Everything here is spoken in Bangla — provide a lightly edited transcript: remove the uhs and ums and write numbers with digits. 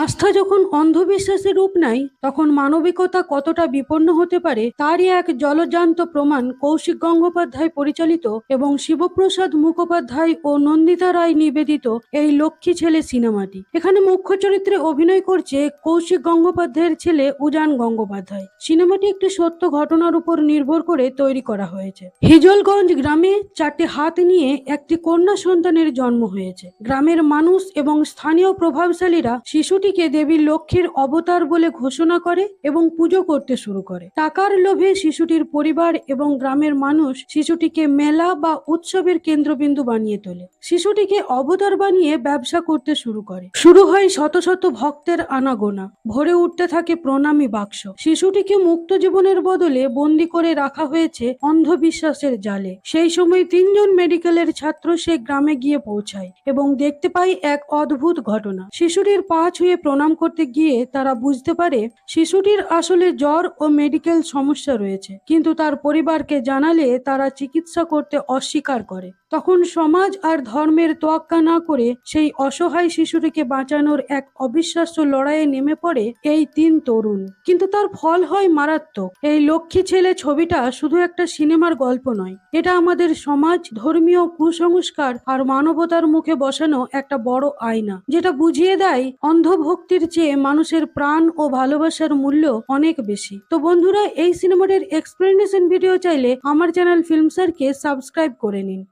আস্থা যখন অন্ধবিশ্বাসের রূপ নেয় তখন মানবিকতা কতটা বিপন্ন হতে পারে তারই এক জলজান্ত প্রমাণ কৌশিক গঙ্গোপাধ্যায় পরিচালিত এবং শিবপ্রসাদ মুখোপাধ্যায় ও নন্দিতা রায় নিবেদিত এই লক্ষ্মী ছেলে সিনেমাটি। এখানে মুখ্য চরিত্রে অভিনয় করছে কৌশিক গঙ্গোপাধ্যায়ের ছেলে উজান গঙ্গোপাধ্যায়। সিনেমাটি একটি সত্য ঘটনার উপর নির্ভর করে তৈরি করা হয়েছে। হিজলগঞ্জ গ্রামে 4টি হাত নিয়ে একটি কন্যা সন্তানের জন্ম হয়েছে। গ্রামের মানুষ এবং স্থানীয় প্রভাবশালীরা শিশুটিকে দেবী লক্ষ্মীর অবতার বলে ঘোষণা করে এবং পুজো করতে শুরু করে। টাকার লোভে শিশুটির পরিবার এবং গ্রামের মানুষ শিশুটিকে মেলা বা উৎসবের কেন্দ্রবিন্দু বানিয়ে তোলে। শিশুটিকে অবতার বানিয়ে ব্যবসা করতে শুরু করে। শুরু হয় শত শত ভক্তের আনাগোনা, ভরে উঠতে থাকে প্রণামী বাক্স। শিশুটিকে মুক্ত জীবনের বদলে বন্দি করে রাখা হয়েছে অন্ধবিশ্বাসের জালে। সেই সময় 3জন মেডিকেলের ছাত্র সে গ্রামে গিয়ে পৌঁছায় এবং দেখতে পায় এক অদ্ভুত ঘটনা। শিশুটির পা ছুঁয়ে প্রণাম করতে গিয়ে তারা বুঝতে পারে শিশুটির আসলে জ্বর ও মেডিকেল সমস্যা রয়েছে, কিন্তু তার পরিবারকে জানালে তারা চিকিৎসা করতে অস্বীকার করে। তখন সমাজ আর ধর্মের তোয়াক্কা না করে সেই অসহায় শিশুটিকে বাঁচানোর এক অবিশ্বাস্য লড়াইয়ে নেমে পড়ে এই 3 তরুণ। কিন্তু তার ফল হয় মারাত্মক। এই লক্ষ্মী ছেলে ছবিটা শুধু একটা সিনেমার গল্প নয়, এটা আমাদের সমাজ, ধর্মীয় কুসংস্কার আর মানবতার মুখে বসানো একটা বড় আয়না, যেটা বুঝিয়ে দেয় অন্ধভক্তির চেয়ে মানুষের প্রাণ ও ভালোবাসার মূল্য অনেক বেশি। তো বন্ধুরা, এই সিনেমাটার এক্সপ্লেনেশন ভিডিও চাইলে আমার চ্যানেল ফিল্মসারকে সাবস্ক্রাইব করে নিন।